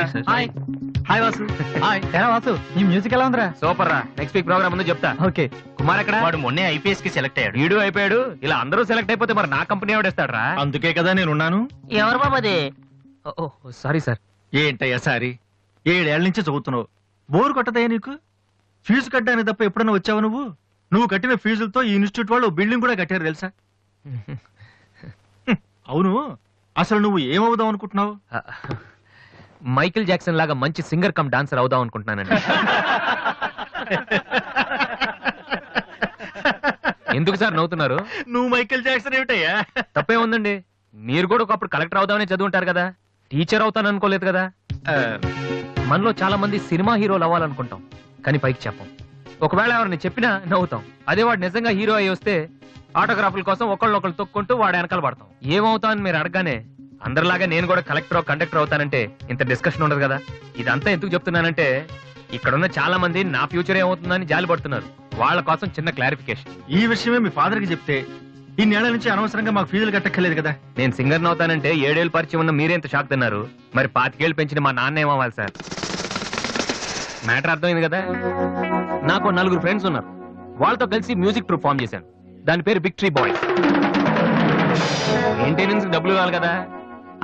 Hi hi Vasu. Hi ఎలా వాసు, ఈ music ఎలా ఉందిరా? సూపర్ రా. నెక్స్ట్ వీక్ ప్రోగ్రామ్ ఉందో చెప్తా. ఓకే. కుమార్ ఎక్కడ? వాడు మొన్నే ఐపీఎస్ కి సెలెక్ట్ అయ్యాడు. వీడు అయిపోయాడు. ఇలా అందరూ సెలెక్ట్ అయిపోతే మరి నా కంపెనీ ఎవడేస్తాడు రా? అందుకే కదా నేనున్నాను. ఎవరు బాబది? Sorry sir. ఏంటయ్యా సారీ? 7 ఏళ్ల నుంచి చదువుతున్నావు, బోరు కొట్టదయ్యా నీకు? ఫీజు కట్టడానికి తప్ప ఎప్పుడన్నా వచ్చావు నువ్వు కట్టిన ఫీజులతో ఈ ఇన్స్టిట్యూట్ వాళ్ళు బిల్డింగ్ కూడా కట్టారు తెలుసా? అవును, అసలు నువ్వు ఏమవుదాం అనుకుంటున్నావు? మైకేల్ జాక్సన్ లాగా మంచి సింగర్ కమ్ డాన్సర్ అవుదాం అనుకుంటున్నానండి. ఎందుకు సార్ నవ్వుతున్నారు? నువ్వు మైకేల్ జాక్సన్ ఏమిటయ్యా? తప్పే ఉందండి. మీరు కూడా ఒకప్పుడు కలెక్టర్ అవుదామని చదువుంటారు కదా, టీచర్ అవుతాను అనుకోలేదు కదా. మనలో చాలా మంది సినిమా హీరోలు అవ్వాలనుకుంటాం, కానీ పైకి చెప్పం. ఒకవేళ ఎవరిని చెప్పినా నవ్వుతాం. అదే వాడు నిజంగా హీరో అయ్యి వస్తే ఆటోగ్రాఫ్ల కోసం ఒకళ్ళొకళ్ళు తొక్కుంటూ వాడు వెనకాల పడతాం. ఏమవుతామని మీరు అడగానే అందరిలాగా నేను కూడా కలెక్టర్ కండక్టర్ అవుతానంటే ఇంత డిస్కషన్ ఉండదు కదా. ఇదంతా ఎందుకు చెప్తున్నానంటే ఇక్కడున్న చాలా మంది నా ఫ్యూచర్ ఏమవుతుందని జాలి పడుతున్నారు. వాళ్ళ కోసం చిన్న క్లారిఫికేషన్. ఈ విషయమే మీ ఫాదర్ కి చెప్తే ఇన్నేళ్ల నుంచి అనవసరంగా మాకు ఫీజులు కట్టక్కర్లేదు కదా. నేను సింగర్ని అవుతానంటే 7 ఏళ్ళు పరిచయం ఉన్న మీరెంత షాక్ తిన్నారు, మరి 25 ఏళ్ళు పెంచిన మా నాన్న ఏమవ్వాలి సార్? మ్యాటర్ అర్థమైంది కదా. నాకు 4 ఫ్రెండ్స్ ఉన్నారు. వాళ్ళతో కలిసి మ్యూజిక్ ట్రూప్ ఫామ్ చేశాను. దాని పేరు బిగ్ ట్రీ బాయ్స్. మెయింటెనెన్స్ డబ్బులు ఇవ్వాలి కదా,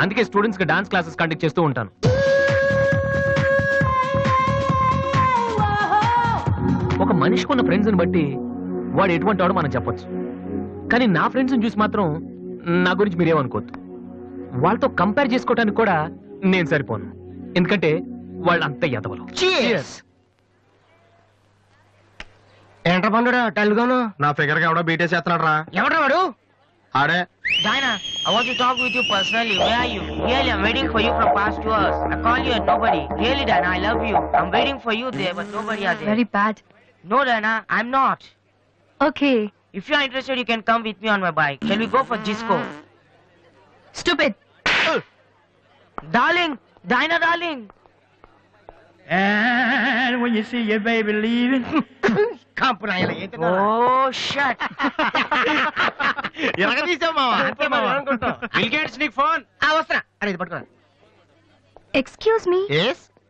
అందుకే స్టూడెంట్స్ కి డాన్స్ క్లాసెస్ కండక్ట్ చేస్తూ ఉంటాను. ఒక మనిషికి ఉన్న ఫ్రెండ్స్ ని బట్టి వాడు ఎటువంటి వాడు మనం చెప్పొచ్చు. కానీ నా ఫ్రెండ్స్ ని చూసి మాత్రం నా గురించి మీరేమనుకోవద్దు. వాళ్ళతో కంపేర్ చేసుకోవడానికి కూడా నేను సరిపోను, ఎందుకంటే వాళ్ళు అంత ఎదవలు. ఏంట్రా పండురా టెల్గాను? నా ఫిగర్ గా ఎవడో బీటేసి చేస్తున్నాడు రా. ఎవడ్రా వాడు? ఆడే. Diana, I want to talk with you personally. Where are you? Really, I'm waiting for you from past 2 hours. I call you and nobody. Really, Diana, I love you. I'm waiting for you there, but nobody are there. Very bad. No, Diana, I'm not. Okay. If you are interested, you can come with me on my bike. Shall we go for disco? Stupid. Darling, Diana, darling. And when you see your baby leaving. Oh, shut. Excuse me.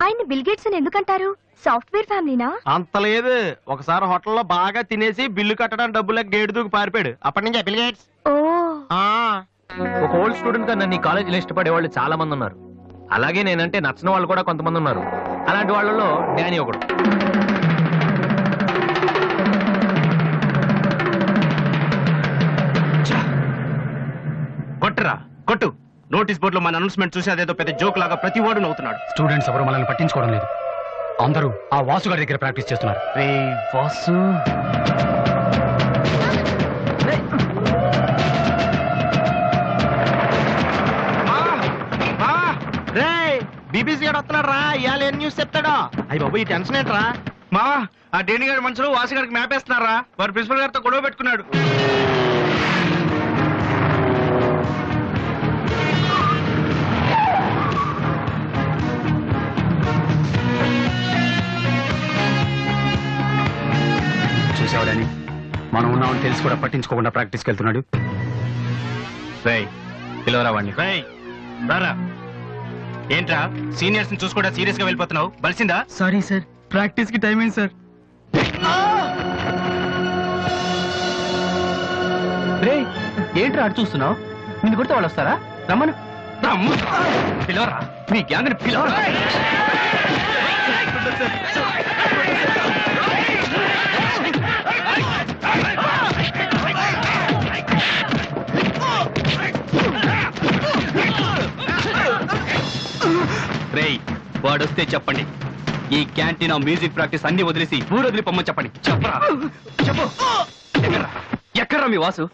ఆయన bill gates అని ఎందుకంటారు? Software ఫ్యామిలీనా? అంత లేదు, ఒకసారి హోటల్లో బాగా తినేసి bill కట్టడానికి డబ్బులకు గేటు దూకి పారిపోయాడు. అప్పటి నుంచి బిల్ గేట్స్. ఓ. ఒక ఓల్డ్ స్టూడెంట్ గా నన్ను ఈ కాలేజీలో ఇష్టపడే వాళ్ళు చాలా మంది ఉన్నారు. అలాగే నేనంటే నచ్చిన వాళ్ళు కూడా కొంతమంది ఉన్నారు. అలాంటి వాళ్ళలో డానీ ఒకడు. కొట్టురా కొట్టు. నోటీస్ బోర్డు లో మన అనౌన్స్మెంట్ చూసి అదేదో పెద్ద జోక్ లాగా ప్రతి వాడు నవ్వుతున్నాడు. స్టూడెంట్స్ ఎవరు మనల్ని పట్టించుకోవడం లేదు. అందరూ ఆ వాసు గారి దగ్గర ప్రాక్టీస్ చేస్తున్నారు. వాసు బీబీసీ గారు వస్తున్నాడు రా. ఇవాళ ఏం న్యూస్ చెప్తాడో. అయ్యి బాబు, ఈ టెన్షన్ ఏంట్రా? మా ఆ డేని గారి మనుషులు వాసు గారికి మ్యాప్ వేస్తున్నారా? వారు ప్రిన్సిపల్ గారితో గొడవ పెట్టుకున్నాడు. చూసావని మనం ఉన్నామని తెలిసి కూడా పట్టించుకోకుండా ప్రాక్టీస్కి వెళ్తున్నాడు. పిలవరా వాడిని. రారా. ఏంట్రా సీనియర్స్ ని చూసి కూడా సీరియస్ గా వెళ్ళిపోతున్నావు? బలిసిందా? సారీ సార్, ప్రాక్టీస్ కి టైం అయింది సార్. ఏంట్రా అటు చూస్తున్నావు? నిన్ను కొడితే వాళ్ళు వస్తారా? రమ్మను. పిలవరా, మీ గ్యాంగ్ ని పిలవరా. రేయ్, వాడొస్తే చెప్పండి. ఈ క్యాంటీన్ మ్యూజిక్ ప్రాక్టీస్ అన్ని వదిలేసి ఊరు వదిలి పొమ్మని చెప్పండి. చెప్పరా, చెప్పు. ఎక్కడ్రా మీ వాసు?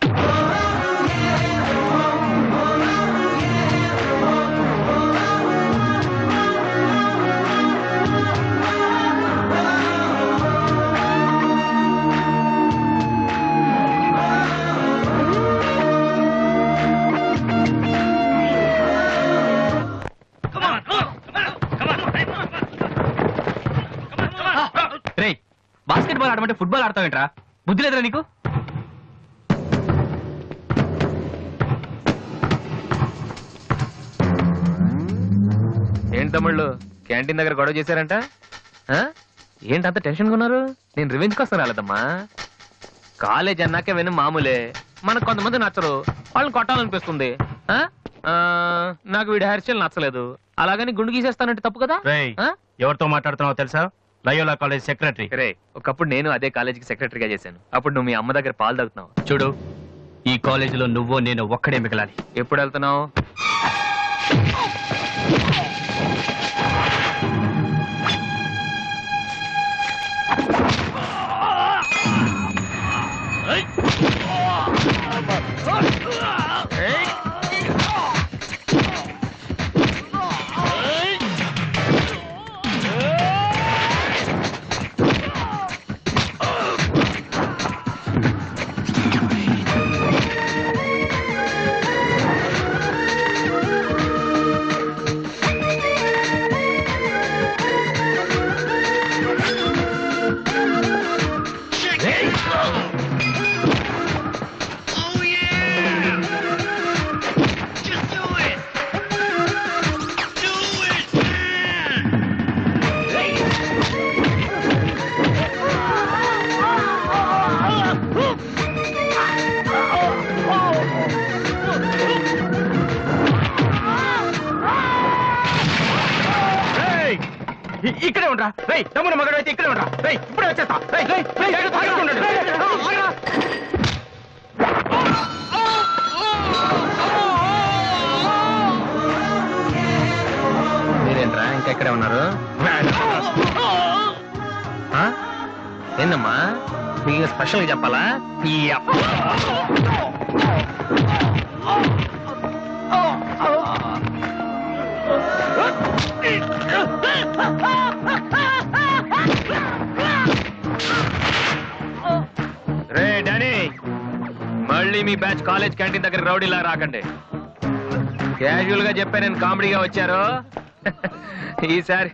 బాస్కెట్బాల్ ఆడమంటే ఫుట్బాల్ ఆడతావేంట్రా? బుద్ధి లేదురా నీకు? ఏంటి తమ్ముళ్ళు క్యాంటీన్ దగ్గర గొడవ చేశారంట ఆ? ఏంటంత టెన్షన్ ఉన్నారు? నేను రివెంజ్ కోసం రాలేదమ్మా. కాలేజ్ అన్నాకే విని మామూలే. మనకు కొంతమంది నచ్చరు, వాళ్ళని కొట్టాలనిపిస్తుంది. ఆ? ఆ, నాకు వీడి హెయిర్ స్టైల్ నచ్చలేదు, అలాగని గుండు గీసేస్తానంటే తప్పు కదా? రేయ్, ఆ? ఎవరితో మాట్లాడుతున్నావో తెలుసా? Loyola college secretary. రే, ఒకప్పుడు నేను అదే కాలేజీకి సెక్రటరీగా చేశాను. అప్పుడు నువ్వు మీ అమ్మ దగ్గర పాలు తాగుతున్నావు. చూడు, ఈ కాలేజీలో నువ్వు నేను ఒక్కడే మిగలాలి. ఎప్పుడు వెళ్తున్నావు? ఇక్కడే ఉండరా రేయ్, తమ్ముడు మగడు అయితే ఇక్కడే ఉండరా రేయ్, ఇప్పుడే వచ్చేస్తా. రేయ్, రేయ్, రేయ్, జాగ్రత్తగా ఉండండి. రేయ్, ఆగరా. మీరేంట్రా ఇంకా ఇక్కడే ఉన్నారు? ఆ? ఏందమ్మా, మీకు స్పెషల్గా చెప్పాలా? రే డానీ, మళ్ళీ మీ బ్యాచ్ కాలేజ్ క్యాంటీన్ దగ్గర రౌడీలా రాకండి. క్యాజువల్ గా చెప్పా, నేను కామెడీగా వచ్చారు ఈసారి.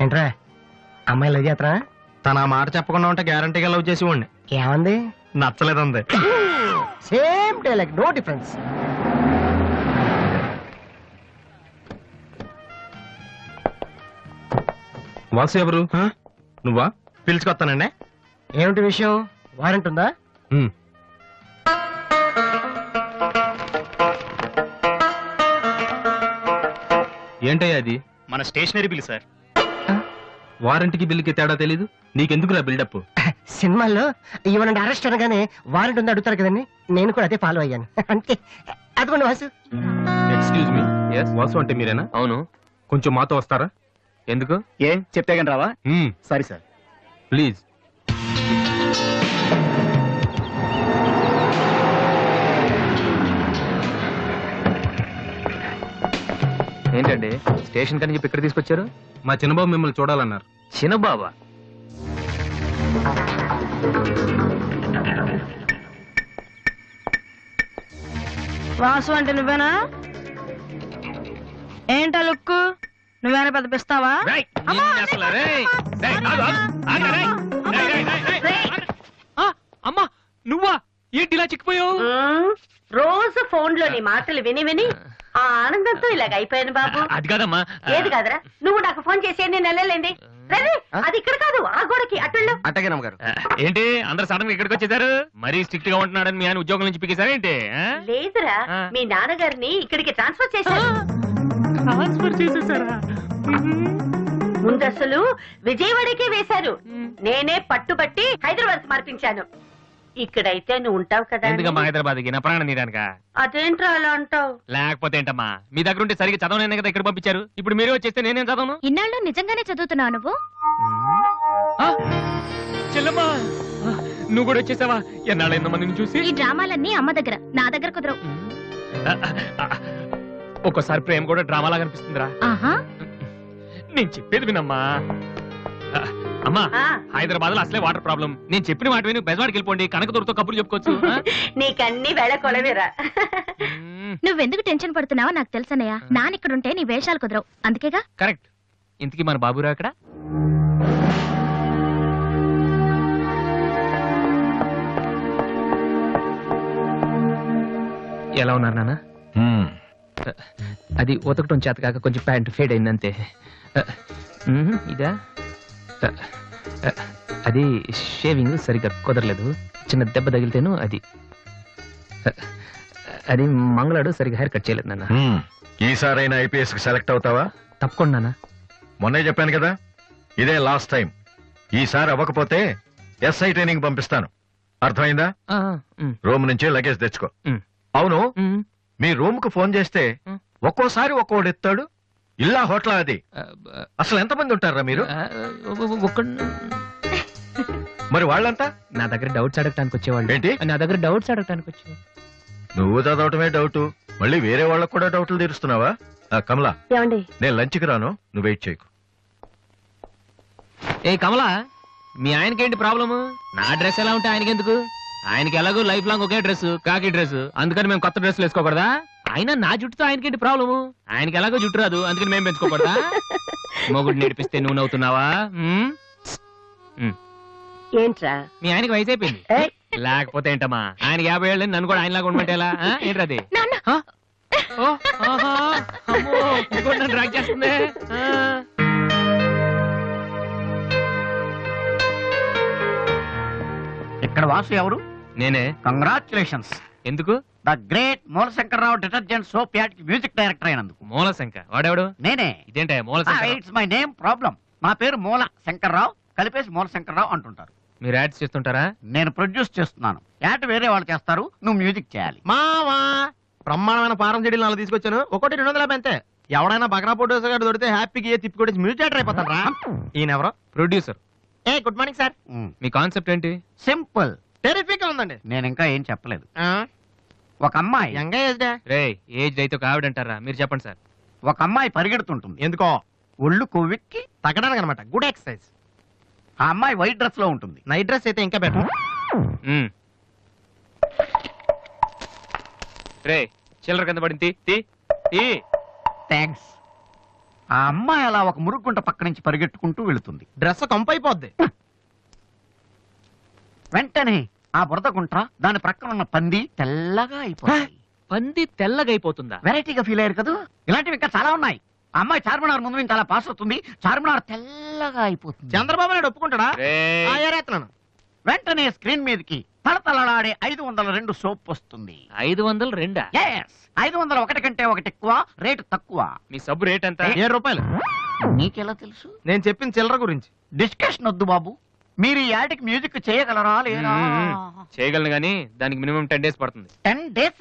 ఏంట్రా అమ్మాయి లవ్ చేస్తారా? తన ఆ మాట చెప్పకుండా ఉంటే గ్యారంటీగా లవ్ చేసి ఉండి. ఏమంది? నచ్చలేదంది. Same dialogue, no difference. Vasu ఎవరు? నువ్వా? పిలుచుకొస్తానండి. ఏమిటి విషయం? వారెంట్ ఉందా? ఏంటయ్యా అది? మన స్టేషనరీ బిల్ సార్. వారంటీకి బిల్లుకి తేడా తెలీదు నీకెందుకురా బిల్డప్? సినిమాల్లో ఇవ్వనండి అరెస్ట్ అనగానే వారెంట్ ఉందా అడుగుతారు కదండి, నేను కూడా అదే ఫాలో అయ్యాను అంతే. అదిగోండి Vasu. Excuse me, Yes? Vasu అంటే మీరేనా? అవును. కొంచెం మాతో వస్తారా? ఎందుకు? ఏ చెప్తే కానీ రావా? సరే సార్. ప్లీజ్. ఏంటండి స్టేషన్ కని చెప్పి ఇక్కడ తీసుకొచ్చారు? మా చిన్నబాబు మిమ్మల్ని చూడాలన్నారు. చిన్నబాబా? వాసు అంటే నువ్వేనా? ఏంటా లుక్కు? నువ్వేనా పెద్ద పిస్తావా? రేయ్, నిన్ను అసలు, రేయ్, రేయ్, ఆగు, ఆగు, ఆగు, రేయ్, రేయ్, రేయ్, రేయ్, రేయ్. ఆ, అమ్మా, నువ్వా? ఏంటి ఇలా చిక్కిపోయావు? రోజు ఫోన్ లో నీ మాటలు విని విని ఆ ఆనందంతో ఇలాగ అయిపోయాను బాబు. అది కాదమ్మా. ఏది కాదురా, నువ్వు నాకు ఫోన్ చేసి నేను వెళ్ళలేండి. రవి, అది ఇక్కడ కాదు, ఆ గోడకి అటుళ్ళు. అట్టగే నమ్మగారు. ఏంటి అందరు సడన్ గా ఇక్కడికి వచ్చేసారు? మరీ స్ట్రిక్ట్ గా ఉంటున్నాడని మీ ఆయన ఉద్యోగం నుంచి పిగేశారా ఏంటి? లేదురా, మీ నాన్నగారిని ఇక్కడికి ట్రాన్స్ఫర్ చేశారు. ముందు అసలు విజయవాడకే వేశారు, నేనే పట్టుబట్టి హైదరాబాద్ మార్పించాను. ఇక్కడైతే నువ్వు ఉంటావు కదా అని. ఎందుకమ్మా హైదరాబాద్ కి? నా ప్రాణం తీయడానికా? అదేంట్రా అలా అంటావు? లేకపోతే ఏంటమ్మా, మీ దగ్గర ఉంటే సరిగ్గా చదవనే కదా ఇక్కడ పంపించారు. ఇప్పుడు మీరే వచ్చేస్తే నేనేం చదవను? ఇన్నాళ్ళు నిజంగానే చదువుతున్నావు నువ్వు? ఆ, చెల్లమ్మా, ఆ, నువ్వు కూడా వచ్చేసావా? ఎన్నాళ్ళైందో మందిని చూసి. ఈ డ్రామాలన్నీ అమ్మ దగ్గర, నా దగ్గర కుదరవు. ఒక్కోసారి ప్రేమ కూడా డ్రామాలా కనిపిస్తుందిరా. ఆహా, నేను చెప్పేది వినమ్మా. అమ్మా ఆ. హైదరాబాద్ లో అసలే వాటర్ ప్రాబ్లం. నేను చెప్పిన మాట విని బెజవాడికి వెళ్ళిపోండి. కనకదుర్తో కబుర్లు చెప్పుకోవచ్చు. ఆ? నీకన్నీ వేళ కొలవేరా. నువ్వెందుకు టెన్షన్ పడుతున్నావో నాకు తెలుసన్నయ్య. నానిక్కడుంటే నీ వేషాలు కుదరవు, అందుకేగా. కరెక్ట్. ఇంతకీ మన బాబురావు ఎక్కడ? ఎలా ఉన్నారు నాన్న? అది ఉతకటం చేత కాక కొంచెం ప్యాంట్ ఫేడ్ అయిందంతే. ఇదా? అది షేవింగ్ సరిగ్గా కుదరలేదు. చిన్న దెబ్బ తగిలితేను అది. అది మంగళాడు సరిగ్గా హెయిర్ కట్ చేయలేదు నాన్న. ఈసారైనా ఐపీఎస్ కి సెలెక్ట్ అవుతావా? తప్పకుండా నాన్న. మొన్నే చెప్పాను కదా, ఇదే లాస్ట్ టైం. ఈసారి అవ్వకపోతే ఎస్ఐ ట్రైనింగ్ పంపిస్తాను. అర్థమైందా? రూమ్ నుంచి లగేజ్ తెచ్చుకో. అవును, మీ రూమ్ కు ఫోన్ చేస్తే ఒక్కోసారి ఒక్కోడు ఎత్తాడు. ఇల్లా హోటల్ అది? అసలు ఎంతమంది ఉంటారా మీరు? మరి వాళ్ళంతా నా దగ్గర డౌట్స్ అడగటానికి వచ్చేవాళ్ళు. ఏంటి? నా దగ్గర డౌట్స్ అడగటానికి వచ్చేవాళ్ళు. నువ్వు చదవటమే డౌట్, మళ్ళీ వేరే వాళ్ళకు కూడా డౌట్లు తీరుస్తున్నావా? కమలా, ఏమండి? నేను లంచ్కి రాను, నువ్వు వెయిట్ చేయకు. ఏ కమలా, మీ ఆయనకేంటి ప్రాబ్లము? నా డ్రెస్ ఎలా ఉంటే ఆయనకెందుకు? ఆయనకి ఎలాగో లైఫ్ లాంగ్ ఒకే డ్రెస్, కాకి డ్రెస్. అందుకని మేము కొత్త డ్రెస్లు వేసుకోకూడదా? ఆయన నా జుట్టుతో ఆయనకేంటి ప్రాబ్లము? ఆయనకి ఎలాగో జుట్టు రాదు, అందుకని మేము పెంచుకోకూడదా? మొగుడు నేర్పిస్తే నువ్వు నవ్వుతున్నావా? ఏంట్రా? మీ ఆయనకి వయసు అయిపోయింది. లేకపోతే ఏంటమ్మా, ఆయన 50 ఏళ్ళు నన్ను కూడా ఆయనలాగా ఉండమంటే ఎలా? ఏంటది? డ్రాక్ చేస్తుంది. ఇక్కడ వాసు ఎవరు? నేనే. కంగ్రాచులేషన్స్. ఎందుకు? The great Moolashankararao detergent soap ad కి మ్యూజిక్ డైరెక్టర్ అయినందుకు. మూలశంక వాడెవడు? నేనే. ఇదేంటే మూలశంక? It's my name problem. నా పేరు మూల శంకర్రావు, కలిపేసి మూలశంకర్రావు అంటుంటారు. మీరు యాడ్స్ చేస్తుంటారా? నేను ప్రొడ్యూస్ చేస్తున్నాను. యాడ్ వేరే వాళ్ళు చేస్తారు, నువ్వు మ్యూజిక్ చేయాలి. మావా బ్రహ్మాండమైన పారం చెడీలు 4 తీసుకొచ్చాను. ఒకటి 250 అంతే. ఎవడైనా బగ్రా ప్రొడ్యూసర్ గారు దొరికితే హ్యాపీగా తిప్పి కొట్టి మ్యూజిక్ డైరెక్టర్ అయిపోతాను రా. ఈయన ఎవరో producer. A good morning sir. Me concept ఏంటి? సింపుల్, టెరిఫిక్ గా ఉందండి. నేను ఇంకా ఏం చెప్పలేదు. ఒక అమ్మాయి యంగ్ ఏజ్ డే. రే ఏజ్ అయితే ఒక ఆవిడ అంటారా? మీరు చెప్పండి సార్. ఒక అమ్మాయి పరిగెడుతుంటుంది. ఎందుకో? ఒళ్ళు కొవ్వెక్కి తగ్గడానికి అనమాట. Good exercise. ఆ అమ్మాయి వైట్ డ్రెస్ లో ఉంటుంది. నైట్ డ్రెస్ అయితే ఇంకా బెటర్. రే చిల్లర కింద పడింది. థ్యాంక్స్. ఆ అమ్మాయి అలా ఒక మురుగుంట పక్క నుంచి పరిగెట్టుకుంటూ వెళుతుంది. డ్రెస్ కంపు అయిపోద్ది. వెంటనే ఆ బురద గుంట, దాని ప్రక్కన ఉన్న పంది తెల్లగా అయిపోతుంది. పంది తెల్లగా అయిపోతుందా? వెరైటీగా ఫీల్ అయ్యారు కదా. ఇలాంటివి ఇంకా చాలా ఉన్నాయి. ఆ అమ్మాయి చార్మినార్ ముందు నుంచి అలా పాస్ అవుతుంది, చార్మినార్ తెల్లగా అయిపోతుంది. చంద్రబాబు నాయుడు ఒప్పుకుంటాడా? ఏరేస్తున్నాను. వెంటనే స్క్రీన్ మీదకి తలతలలాడే 502 సోప్ వస్తుంది. 502? Yes, 501 కంటే ఒకటి ఎక్కువ, రేటు తక్కువ. మీ సబ్బు రేట్ ఎంత? 7 రూపాయలు. నీకెలా తెలుసు? నేను చెప్పిన చిల్లర గురించి. డిస్కషన్ వద్దు బాబు. మీరు ఈ యాడ్కి మ్యూజిక్ చేయగలరా లేదా? చేయగలను గానీ దానికి మినిమం 10 days పడుతుంది. 10 days?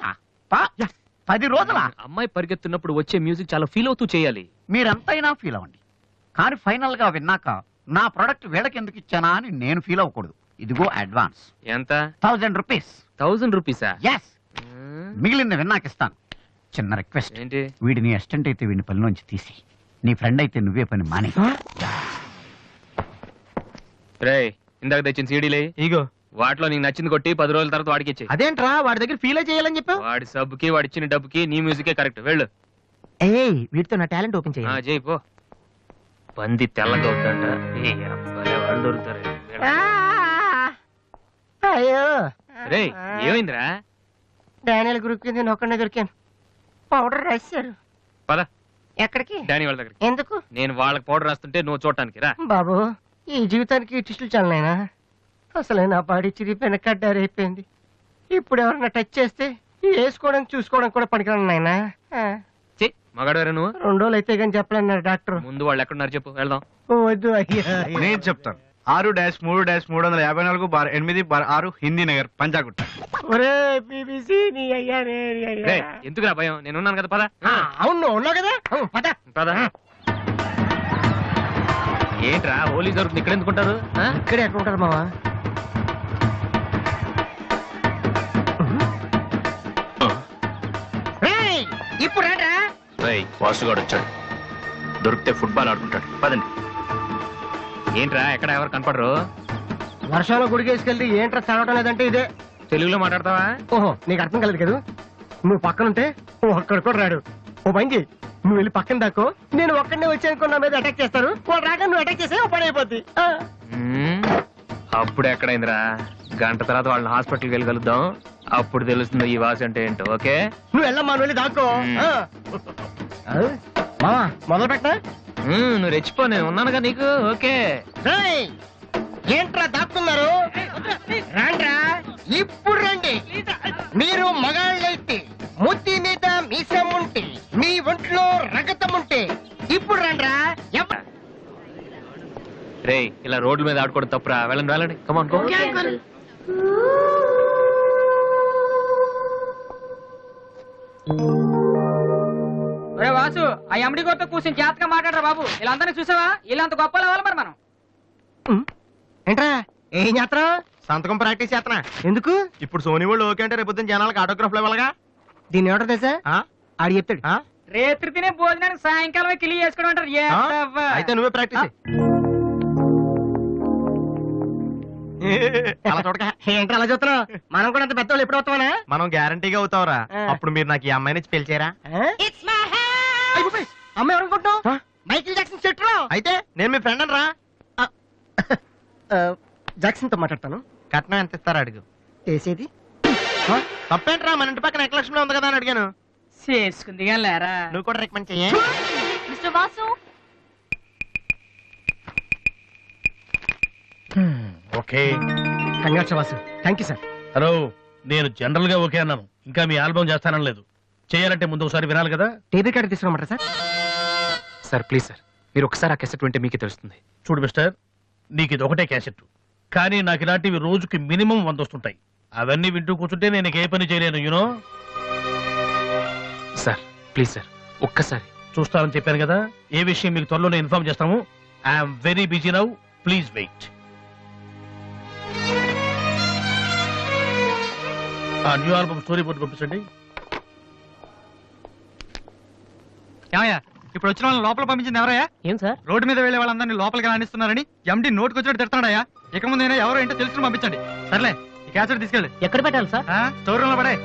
10 రోజులా? అమ్మాయి పరిగెత్తున్నప్పుడు వచ్చే మ్యూజిక్ చాలా ఫీల్ అవుతూ చేయాలి. మీరంతైనా ఫీల్ అవ్వండి, కానీ ఫైనల్ గా విన్నాక నా ప్రొడక్ట్ వీళ్ళకి ఎందుకు ఇచ్చానా అని నేను ఫీల్ అవ్వకూడదు. ఇదిగో అడ్వాన్స్. ఎంత? 1000 రూపీస్. 1000 రూపీసా? ఎస్. మిగిలింది విన్నాక ఇస్తాను. చిన్న రిక్వెస్ట్. ఏంటి? వీడి నీ అసిస్టెంట్ అయితే వీడిని పనిలోంచి తీసి, నీ ఫ్రెండ్ అయితే నువ్వే పని మానే. రే ఇందాక తెచ్చిన సీడీలే ఇగో. వాటిలో నీకు నచ్చింది కొట్టి 10 రోజుల తర్వాత వాడికి ఇచ్చే. అదేంట్రా వాడి దగ్గర ఫీల్ చేయాలని చెప్పావు? వాడి సబ్బుకి వాడి ఇచ్చిన డబ్బుకి నీ మ్యూజికే కరెక్ట్. వెళ్ళు. ఏయ్ వీటితో నా టాలెంట్ ఓపెన్ చేయాలి. చేయి పో. పంది తెల్లగా అవుతుంట. వాళ్ళు దొరుకుతారు. అయ్యో రే ఏమైందిరా? డానియల్ గ్రూప్ కింద నేను ఒక్కడే దొరికాను. పౌడర్ రాశారు. పద ఎక్కడికి? డానీ వాళ్ళ దగ్గరికి. ఎందుకు? నేను వాళ్ళకి పౌడర్ రాస్తుంటే నువ్వు చూడటానికి రా. బాబు ఈ జీవితానికి టిస్టులు చాలనైనా. అసలే నా బాడీ చిరిగిపోయిన కడ్డారైపోయింది. ఇప్పుడు ఎవరన్నా టచ్ చేస్తే వేసుకోవడం చూసుకోవడం కూడా పనికిరాను నాయనా. మగాడు నువ్వు 2 రోజులు అయితే కానీ చెప్పలేన్నారు డాక్టర్. ముందు వాళ్ళు ఎక్కడున్నారు చెప్పు, వెళ్దాం. వద్దు అయ్యా. నేను చెప్తాను. 6-3-358-8/6 హిందీ నగర్, పంజాగుట్ట. ఒరే బీబీసీ నీ అయ్యా నీ అయ్యా. ఎందుకురా భయం? నేను ఉన్నాను కదా. పద. అవును ఉన్నావు కదా. పద పద. ఏంట్రా హోలీ జరుగుతుంది ఇక్కడ ఎందుకుంటారు? ఇక్కడే ఎక్కడ ఉంటారు మావా? ఇప్పుడు వాసుగాడు వచ్చాడు. దొరికితే ఫుట్బాల్ ఆడుకుంటాడు. పదండి. ఏంట్రా ఎక్కడ ఎవరు కనపడరు? వర్షంలో గుడికేసుకెళ్ళి ఏంట్రా చదవటం లేదంటే ఇదే. తెలుగులో మాట్లాడతావా? ఓహో నీకు అర్థం కలదు కదా. నువ్వు పక్కనుంటే ఒక్కడు కూడా రాడు. ఓ పని చెయ్యి, నువ్వు వెళ్ళి పక్కన దాకో, నేను ఒక్కడనే వచ్చానుకో నా మీద అటాక్ చేస్తారు. వాడు రాక నువ్వు అటాక్ చేస్తే ఓ పని అయిపోద్ది. అప్పుడు ఎక్కడైందిరా? గంట తర్వాత వాళ్ళని హాస్పిటల్కి వెళ్ళి కలుద్దాం. అప్పుడు తెలుస్తుంది ఈ వాసి అంటే ఏంటో. ఓకే నువ్వు వెళ్ళమ్మా, నువ్వు వెళ్ళి దాక్కో. మామా మొదలు పెట్టా. నువ్వు రెచ్చిపో, నేను ఉన్నానుగా నీకు. ఓకే ఏంట్రా దాక్కున్నారు? రాండ్రా, ఇప్పుడు రండి. మీరు మగాళ్ళైతే ముద్ది మీద మీసం ఉంటే, మీ ఒంట్లో రగతం ఉంటే ఇప్పుడు రండ్రా. రే ఇలా రోడ్ల మీద ఆడుకోవడం తప్పురా. వెళ్ళండి వెళ్ళండి. Come on go. ఒరే వాసు, ఆ ఎమ్డి గోతో కూర్చొని జాతగా మాట్లాడరా బాబు. వీళ్ళందరినీ చూసావా? వీళ్ళంత గొప్పలు అవ్వాలి మరి మనం. ఏంట్రా ఏం చేస్తారా? సంతకం ప్రాక్టీస్ చేస్తున్నా. ఎందుకు? ఇప్పుడు సోనీ వాళ్ళు ఓకే అంటే రేపు జనాలకు ఆటోగ్రాఫ్లు ఇవ్వాలగా. దీన్ని ఏమంటారు తెలుసా? ఆడు చెప్తాడు. రేత్రి తినే భోజనానికి సాయంకాలమే కిలి చేసుకోవడం అంటారు. అయితే నువ్వే ప్రాక్టీస్. అలా చూడక. ఏంట్రా అలా చూస్తున్నావు? మనం కూడా అంత పెద్దవాళ్ళు ఎప్పుడు అవుతామనా? మనం గ్యారంటీగా అవుతావురా. అప్పుడు మీరు నాకు ఈ అమ్మాయిని పెళ్లి చేయరా? అమ్మ ఎవరనుకుంటున్నావు? Michael Jackson సెట్రా. అయితే నేను మీ ఫ్రెండ్ అని రా. జాక్సన్ తో మాట్లాడతాను. కట్నం ఎంత ఇస్తారా అడుగు. చేసేది తప్పేంట్రా, మన ఇంటి పక్కన ఎక్లక్ష్మిలో ఉంది కదా అని అడిగాను. చేసుకుంది లేరా. నువ్వు కూడా రికమెండ్ చెయ్యి. Mister Vasu, okay. Congrats Vasu. Thank you sir. Hello, నేను జనరల్ గా ఓకే అన్నాను. ఇంకా మీ ఆల్బమ్ చేస్తానని లేదు. చేయాలంటే ముందు ఒకసారి వినాలి కదా. టేబుల్ కార్డు తీసుకురమ్మంటారా సార్? సార్ ప్లీజ్ సార్, మీరు ఒకసారి ఆ కెసెట్ వింటే మీకే తెలుస్తుంది. చూడు మిస్టర్, నీకు ఇది ఒకటే క్యాసెట్, కానీ నాకు ఇలాంటివి రోజుకి మినిమం 100 వస్తుంటాయి. అవన్నీ వింటూ కూర్చుంటే నేను ఏ పని చేయలేను. యూనో. సార్ ప్లీజ్ సార్, ఒక్కసారి చూస్తానని చెప్పాను కదా. ఏ విషయం మీకు త్వరలోనే ఇన్ఫార్మ్ చేస్తాము. I'm very busy now, please wait. ఆ న్యూ ఆల్బమ్ స్టోరీ బోర్డు పంపించండి. ఇప్పుడు వచ్చిన వాళ్ళని లోపల పంపించింది ఎవరయ్యా? ఏం సార్? రోడ్డు మీద వెళ్లే వాళ్ళందరినీ లోపలికి రాణిస్తున్నారని ఎండి నోటుకు వచ్చినట్టు తిడతాడయ్యా. ఇక ముందైనా ఎవరో ఏంటో తెలుసుకుని పంపించండి. సర్లే, ఈ క్యాసెట్ తీసుకెళ్ళి ఎక్కడ పెట్టాలి సార్? స్టోర్ రూమ్ లో పడే.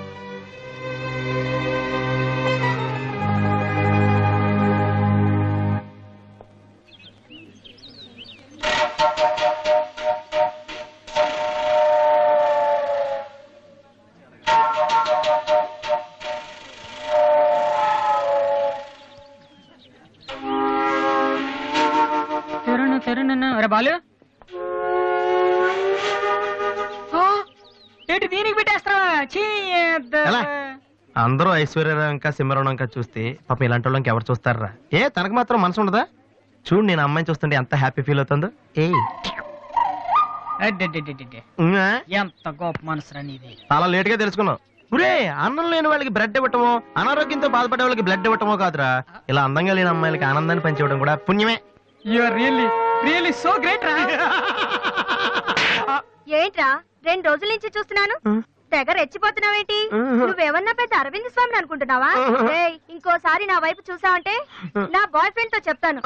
బాలు ఏంటి దీనికి పెట్టేస్తావా? అందరూ ఐశ్వర్యరావు ఇంకా సింహరావు ఇంకా చూస్తే పాపం ఇలాంటి వాళ్ళకి ఎవరు చూస్తారా? తనకు మాత్రం మనసు ఉండదా? చూడు, నేను అమ్మాయిని చూస్తుంటే ఎంత హ్యాపీ ఫీల్ అవుతుందో. ఎంత గొప్ప మనసు నీది. చాలా లేట్ గా తెలుసుకున్నావు. ఒరే, అన్నం లేని వాళ్ళకి బ్లడ్ ఇవ్వటమో, అనారోగ్యంతో బాధపడే వాళ్ళకి బ్లడ్ ఇవ్వటమో కాదురా, ఇలా అందంగా లేని అమ్మాయిలకి ఆనందాన్ని పంచివ్వడం కూడా పుణ్యమే. You are really so great రా. ఏంట్రా 2 రోజుల నుంచి చూస్తున్నాను, తెగ రెచ్చిపోతున్నావేంటి? నువ్వేమన్నా పెద్ద అరవింద్ స్వామిని అనుకుంటున్నావా? ఇంకోసారి నా వైపు చూసావంటే నా బాయ్ ఫ్రెండ్ తో చెప్తాను.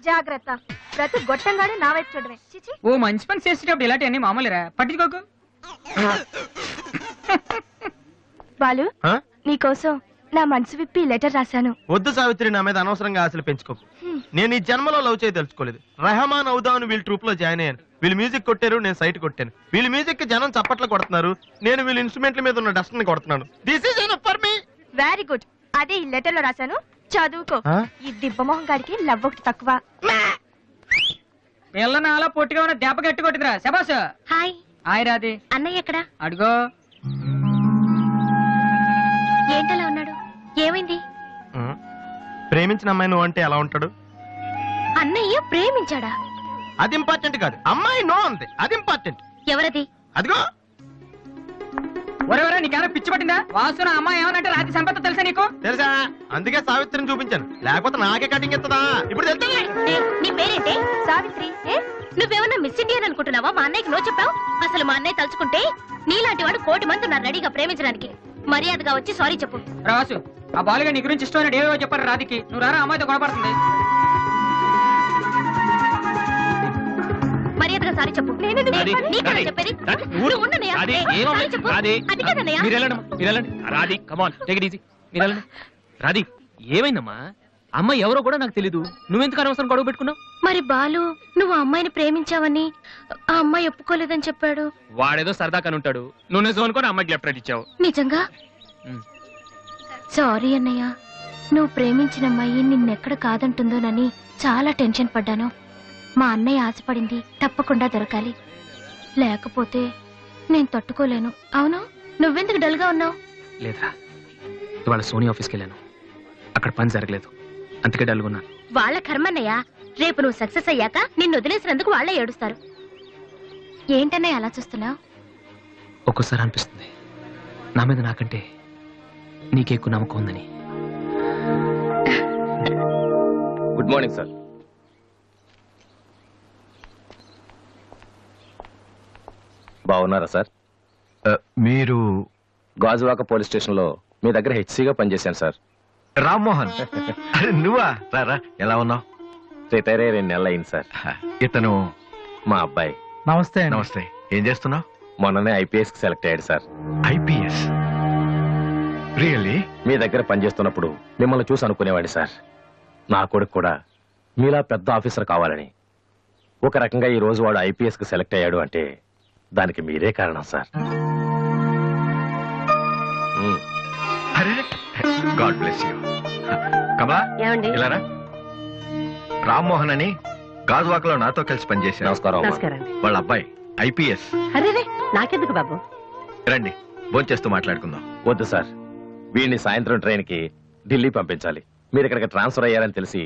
జాగ్రత్త. ప్రతి గొట్టంగానే నా వైపు చూడమే. చిచి. ఓ మంచి పని చేసేటప్పుడు ఇలాంటివన్నీ మామూలురా, పట్టించుకోకు. బాలు, నీకోసం నా మనసు విప్పి లెటర్ రాశాను. వద్దు సావిత్రి, నా మీద అనవసరంగా ఆశలు పెంచుకోకు. నేను ఈ జన్మలో లవ్ చేయ తెలుసుకోలేదు. రెహమాన్ అవుదామని వీళ్ళు ట్రూప్ లో జాయిన్ అయ్యాను. వీళ్ళు మ్యూజిక్ కొట్టారు, నేను సైట్ కొట్టాను. వీళ్ళు మ్యూజిక్ కి జనం చప్పట్లు కొడుతున్నారు, నేను వీళ్ళ ఇన్స్ట్రుమెంట్ల మీద ఉన్న డస్ట్ ని కొడుతున్నాను. This is enough for me. Very good. అదే ఈ లెటర్ లో రాశాను, చదువుకో. ఈ దిబ్బమోహం గారికి లవ్ ఒకటి తక్కువ. పిల్లని అలా పొట్టిగా ఉన్న దెబ్బ గట్టి కొట్టిందిరా. శబాష్. హాయ్. హాయ్ రాది. అన్నయ్య ఎక్కడా? అడుగో. ఏంటలా ఉన్నాడు? ఏమైంది? ప్రేమించిన అమ్మాయి నువ్వు అంటే ఎలా ఉంటాడు? అన్నయ్య ప్రేమించాడా? అది ఇంపార్టెంట్ కాదు, అమ్మాయి నో అంతే, అది ఇంపార్టెంట్. ఎవరది? అదిగో. ఒరే నీకేమైనా పిచ్చి పట్టిందా? వాసున అమ్మాయి ఏమనంటే రాత్రి సంపద తెలుసా నీకు? తెలుసా, అందుకే సావిత్రిని చూపించాను, లేకపోతే నాకే కటింగ్ ఇస్తుందా? ఇప్పుడు తెలుసా? నీ పేరేంటి? సావిత్రి. నువ్వేమన్నా మిస్ ఇండియన్ అనుకుంటున్నావా? మా అన్నయ్యకి నో చెప్పావు. అసలు మా అన్నయ్య తలుచుకుంటే నీలాంటి వాడు 1,000,000 మంది ఉన్నారు రెడీగా ప్రేమించడానికి. మర్యాదగా వచ్చి సారీ చెప్పు. రాసు, ఆ బాలుగా నీ గురించి ఇష్టమైన ఏవో చెప్పారు రాధికి. నువ్వు రారా, అమ్మాయితో గొడవపడుతుంది. సారీ చెప్పు. నేను రాధి, రాధి, చెప్పేది రాధి, నువ్వు ఉండనయ్యా. రాధి, ఏ, ఏమమ్మా? సారీ చెప్పు. రాధి, అది కాదన్నయ్యా. మీరు వెళ్ళండమ్మా, మీరు వెళ్ళండి. రాధి, కమాన్, టేక్ ఇట్ ఈజీ. మీరు వెళ్ళండి. రాధి, ఏమైందమ్మా? అమ్మ ఎవరో కూడా నాకు తెలీదు. నువ్వెందుకు అనవసరం గొడవ పెట్టుకున్నావు? మరి బాలు నువ్వు ఆ అమ్మాయిని ప్రేమించావని ఆ అమ్మాయి ఒప్పుకోలేదని చెప్పాడు. వాడేదో సరదా కని ఉంటాడు. నువ్వు నిజం అనుకొని అమ్మాయికి లెఫ్ట్ రైట్ ఇచ్చావు. నిజంగా? ఉమ్. సారీ అన్నయ్య, నువ్వు ప్రేమించిన అమ్మాయి నిన్నెక్కడ కాదంటుందోనని చాలా టెన్షన్ పడ్డాను. మా అన్నయ్య ఆశపడింది తప్పకుండా దొరకాలి, లేకపోతే నేను తట్టుకోలేను. అవును, నువ్వెందుకు డల్ గా ఉన్నావు? లేదురా, ఇవాళ సోనీ ఆఫీస్కి వెళ్ళాను. అక్కడ పని జరగలేదు, అందుకే డల్గున్నాను. వాళ్ళ కర్మన్నయ్య, రేపు నువ్వు సక్సెస్ అయ్యాక నిన్ను వదిలేసినందుకు వాళ్ళే ఏడుస్తారు. ఏంటన్నయ్య అలా చూస్తున్నావు? ఒక్కోసారి అనిపిస్తుంది నా మీద నాకంటే నీకే ఎక్కువ నమ్మకం ఉందని. Good morning sir. బాగున్నారా సార్? మీరు గాజువాక పోలీస్ స్టేషన్ లో మీ దగ్గర హెచ్సిగా పనిచేశాను సార్. రామ్మోహన్. అరే నువ్వా? రారా, ఎలా ఉన్నావు? రిటైర్ అయ్యి 2 నెలలు అయింది సార్. ఇతను మా అబ్బాయి. నమస్తే. నమస్తే. ఏం చేస్తున్నావు? మొన్ననే ఐపీఎస్ కి సెలెక్ట్ అయ్యాడు సార్. ఐపీఎస్? రియల్లీ? మీ దగ్గర పనిచేస్తున్నప్పుడు మిమ్మల్ని చూసి అనుకునేవాడి సార్, నా కొడుకు కూడా మీలా పెద్ద ఆఫీసర్ కావాలని. ఒక రకంగా ఈ రోజు వాడు ఐపీఎస్ కి సెలెక్ట్ అయ్యాడు అంటే దానికి మీరే కారణం సార్. అరే గాడ్ బ్లెస్ యూ. కమలా, ఏమండి? ఇలారా. రామ్మోహన్ అని గాజువాకలో నాతో కలిసి పనిచేశారు. నమస్కారం అమ్మా. నమస్కారం. వాళ్ళ అబ్బాయి ఐపీఎస్. అరే నాకెందుకు బాబు? రండి, భోంచేస్తూ మాట్లాడుకుందాం. వద్దు సార్, వీడిని సాయంత్రం ట్రైన్ కి ఢిల్లీ పంపించాలి. మీరు ఇక్కడికి ట్రాన్స్ఫర్ అయ్యారని తెలిసి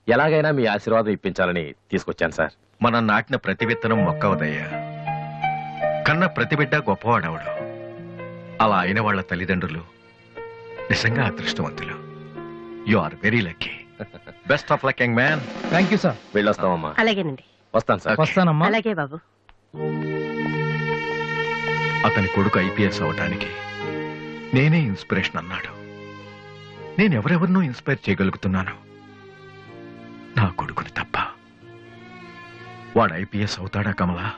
ఎలాగైనా మీ ఆశీర్వాదం ఇప్పించాలని తీసుకొచ్చాను సార్. మనం నాటిన ప్రతి విత్తనం మొక్కవదయ్యా. కన్న ప్రతి బిడ్డ గొప్పవాడవడు. అలా అయిన వాళ్ళ తల్లిదండ్రులు నిజంగా అదృష్టవంతులు. You are very lucky. Best of luck young man. Thank you sir. వెళ్ళొస్తామమ్మా. అలాగేనండి. వస్తాను సార్. వస్తానమ్మా. అలాగే బాబు. అతని కొడుకు ఐపీఎస్ అవటానికి నేనే ఇన్స్పిరేషన్ అన్నాడు. నేను ఎవరెవరినో ఇన్స్పైర్ చేయగలుగుతున్నాను, నా కొడుకుని తప్ప. వాడు ఐపీఎస్ అవుతాడా కమలా?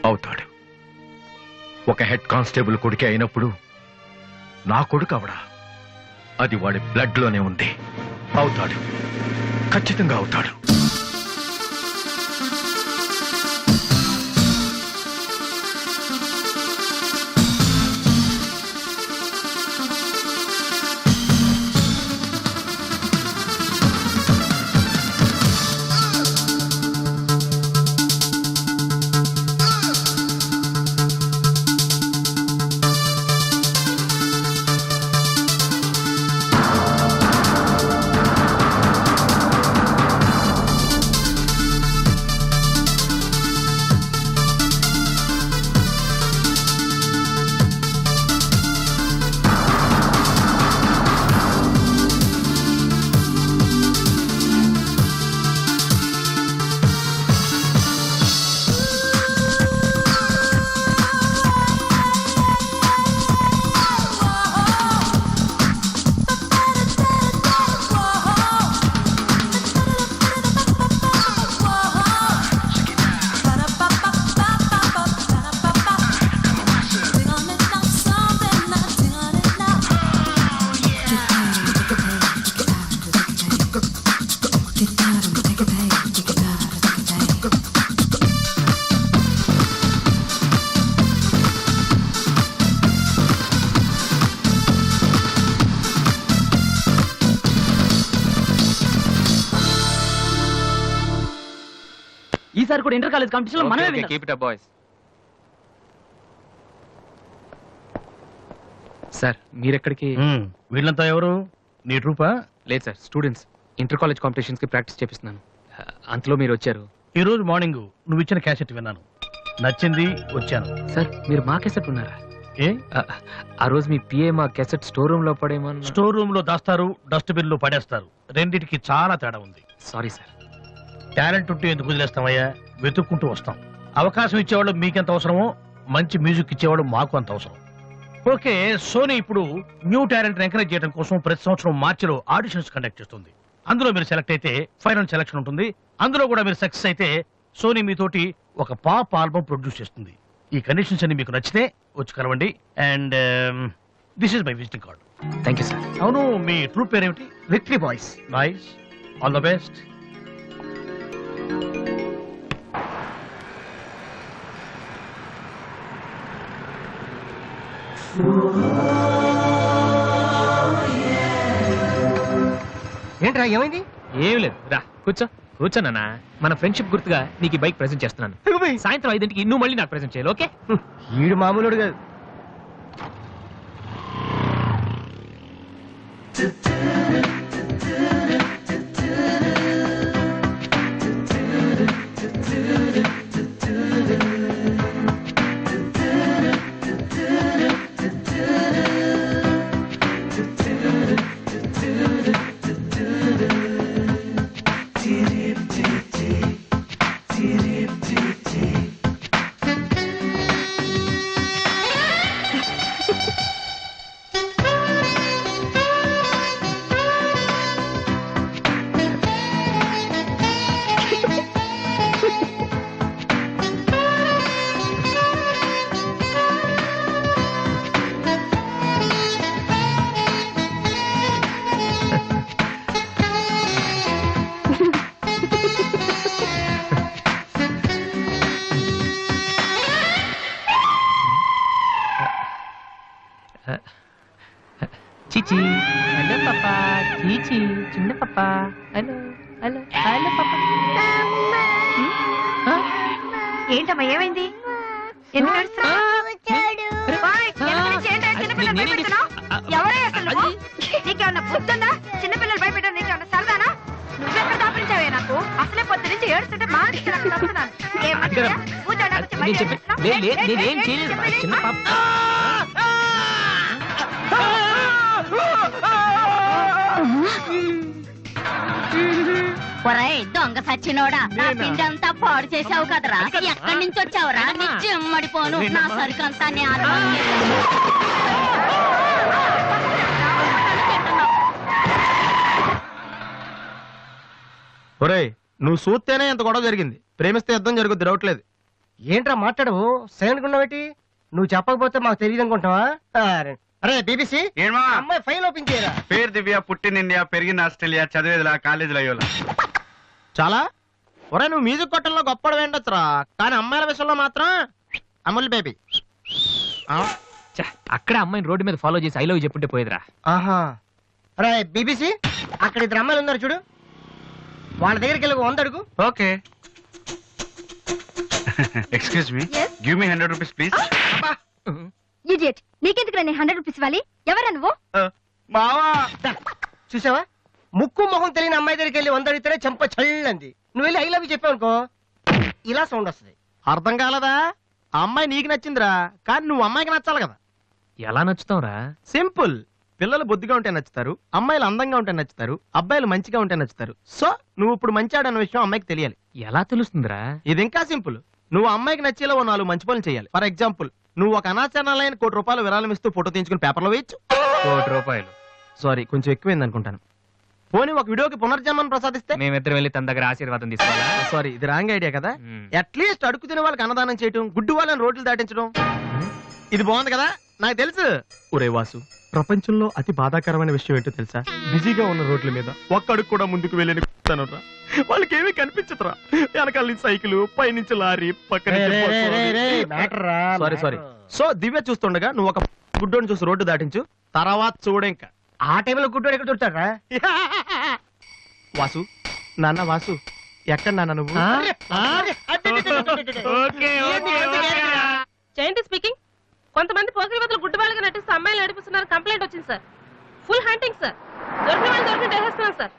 అవుతాడు. ఒక హెడ్ కానిస్టేబుల్ కొడుకే అయినప్పుడు నా కొడుకు అవడా? అది వాడి బ్లడ్ లోనే ఉంది. అవుతాడు, ఖచ్చితంగా అవుతాడు. ఈసారి కూడా ఇంటర్ కాలేజ్ కాంపిటీషన్ లో మనమే విన్నాం. Keep it up boys. Sir మీరెక్కడికి? వీళ్ళంతా ఎవరు? నీ ట్రూపా? లేదు sir, students. Inter college competitions కి ప్రాక్టీస్ చేపిస్తున్నాను. అంతలో మీరు వచ్చారు. ఈ రోజు మార్నింగ్ నువ్వు ఇచ్చిన క్యాసెట్ విన్నాను, నచ్చింది, వచ్చాను. సార్ మీరు మా క్యాసెట్ ఉన్నారా? ఏ ఆ రోజు మీ పిఏ మా క్యాసెట్ స్టోర్ రూమ్ లో పడేమన్నా? స్టోర్ రూమ్ లో దాస్తారు, డస్ట్బిన్ లో పడేస్తారు. రెండిటికి చాలా తేడా ఉంది. Sorry sir. టాలెంట్ ఉంటే ఎందుకు వదిలేస్తామయ్యా? వెతుక్కుంటూ వస్తాం. అవకాశం ఇచ్చేవాళ్ళు మీకెంత అవసరమో మంచి మ్యూజిక్ ఇచ్చేవాళ్ళు మాకు అంత అవసరం. ఓకే, సోనీ ఇప్పుడు న్యూ టాలెంట్ ఎంకరేజ్ చేయడం కోసం ప్రతి సంవత్సరం మార్చిలో ఆడిషన్స్ కండక్ట్ చేస్తుంది. అందులో మీరు సెలెక్ట్ అయితే ఫైనల్ సెలక్షన్ ఉంటుంది. అందులో కూడా మీరు సక్సెస్ అయితే సోనీ మీతోటి ఒక పాప్ ఆల్బమ్ ప్రొడ్యూస్ చేస్తుంది. ఈ కండిషన్స్ అన్ని మీకు నచ్చితే వచ్చి కలవండి. And this is my visiting card. Thank you sir. అవును, మీ ట్రూప్ పేరేమిటి? Victory boys. Nice, all the best. ఏంట్రా ఏమైంది? ఏం లేదు, రా కూర్చో. కూర్చోనా. మన ఫ్రెండ్షిప్ గుర్తుగా నీకు ఈ బైక్ ప్రెజెంట్ చేస్తున్నాను. సాయంత్రం 5ంటికి నువ్వు మళ్ళీ నాకు ప్రెజెంట్ చేయాలి, ఓకే? వీడు మామూలుడు కాదు. చీచి, హలో పాపా. చీచి, చిన్న పాపా. హలో హలో హలో పాపా. ఏంటమ్మా ఏమైంది? ఎందుకు ఏడుస్తున్నావ్? ఓయ్, ఎందుకు నుంచి ఏంటి చిన్నపిల్లలు భయపెడుతున్నావ్? ఎవరే అసలు నువ్వు? నీకేమన్నా బుద్ధుందా? చిన్నపిల్లలు భయపెట్టడం నీకేమన్నా సరదానా? నువ్వెక్కడ దాపించావే నాకు? అసలే పొద్దు నుంచి ఏడుస్తుంటే మా నాకు తప్పుతున్నాను. నేనేం చేయలేదు, చిన్న పాప. ఒరేయ్ దొంగ సచ్చినోడా, నా పిండి అంతా పాడు చేసావు కదరా. ఎక్కడి నుంచి వచ్చావురా? నీ చెమ్మడిపోను. నా సరుకంతా ఒరేయ్, నువ్వు చూస్తేనే ఎంత గొడవ జరిగింది. ప్రేమిస్తే యుద్ధం జరుగుద్ది, డౌట్లేదు. ఏంట్రా మాట్లాడవు? సైలెంట్ ఉన్నావేటి? నువ్వు చెప్పకపోతే మాకు తెలియదు అనుకుంటావా? అరే బీబీసీ, అమ్మాయి ఫైల్ ఓపెన్ చేయరా. పేరు దివ్య, పుట్టిన ఇండియా, పెరిగిన ఆస్ట్రేలియా, చదివేదిలా, కాలేజీలో అయ్యోలా. చాలా ఒరే, నువ్వు మ్యూజిక్ కొట్టంలో గొప్పడు వేండొచ్చురా, కానీ అమ్మాయిల విషయంలో మాత్రం అమూల్ బేబీ. అక్కడ అమ్మాయిని రోడ్డు మీద ఫాలో చేసి ఐ లవ్ చెప్పుంటే పోయేదిరా. ఆహా. అరే బీబీసీ, అక్కడ ఇద్దరు అమ్మాయిలు ఉన్నారు చూడు, వాళ్ళ దగ్గరికి వెళ్ళి 100 అడుగు. Okay. Excuse me, give me 100 rupees please. Idiot, నీకెందుకు నేను 100 రూపీస్ ఇవ్వాలి? ఎవరా నువ్వు? మావా, చూసావా? ముక్కు మొహం తెలియని అమ్మాయి దగ్గరికి వెళ్ళి 100 అడిగితేనే చెంప చల్లంది. నువ్వు వెళ్ళి ఐ లవ్ యూ చెప్పావు అనుకో, ఇలా సౌండ్ వస్తుంది. అర్థం కాలదా? ఆ అమ్మాయి నీకు నచ్చిందిరా, కానీ నువ్వు అమ్మాయికి నచ్చాలి కదా. ఎలా నచ్చుతావురా? సింపుల్. పిల్లలు బొద్దుగా ఉంటే నచ్చుతారు, అమ్మాయిలు అందంగా ఉంటే నచ్చుతారు, అబ్బాయిలు మంచిగా ఉంటే నచ్చుతారు. సో నువ్వు ఇప్పుడు మంచివాడన్న విషయం అమ్మాయికి తెలియాలి. ఎలా తెలుస్తుందిరా? ఇది ఇంకా సింపుల్. నువ్వు అమ్మాయికి నచ్చేలా 4 మంచి పనులు చేయాలి. ఫర్ ఎగ్జాంపుల్, నువ్వు ఒక అనాచరణలైన ₹1,00,00,000 విరాళం ఇస్తూ ఫోటో తీయించుకుని పేపర్లో వేయచ్చు. ₹1,00,00,000? సారీ, కొంచెం ఎక్కువైంది అనుకుంటాను. పోనీ ఒక వీడియోకి పునర్జన్మను ప్రసాదిస్తే మేమిద్దరం వెళ్ళి తన దగ్గర ఆశీర్వాదం తీసుకోవాలా? సారీ, ఇది రాంగ్ ఐడియా కదా. అట్లీస్ట్ అడుగు తినే వాళ్ళకి అన్నదానం చేయటం, గుడ్డు వాళ్ళని రోడ్లు దాటించడం, ఇది బాగుంది కదా. నాకు తెలుసు. ఒరే వాసు, ప్రపంచంలో అతి బాధాకరమైన విషయం ఏంటో తెలుసా? బిజీగా ఉన్న రోడ్ల మీద ఒక్క అడుగు కూడా ముందుకు వెళ్ళని వాళ్ళకి ఏమీ కనిపించదురా. వెనకాల నుంచి సైకిల్, పైనుంచి లారీ, పక్కన సారీ. సో దివ్య చూస్తుండగా నువ్వు ఒక గుడ్డోని చూసి రోడ్డు దాటించు, తర్వాత చూడ. ఇంకా ఆ టైంలో గుడ్డోడు ఎక్కడ దొరుకుతాడా? వాసు, నాన్న వాసు, ఎక్కడ నాన్న నువ్వు? జయంతి స్పీకింగ్. కొంతమంది పోకిరి వదలు గుడ్డు వాళ్ళగా నటిస్తూ అమ్మాయిలు నడిపిస్తున్నారు. కంప్లైంట్ వచ్చింది సార్. Full hunting sir. దొరికిన వాళ్ళు దొరికిన వేసేస్తున్నాం సార్.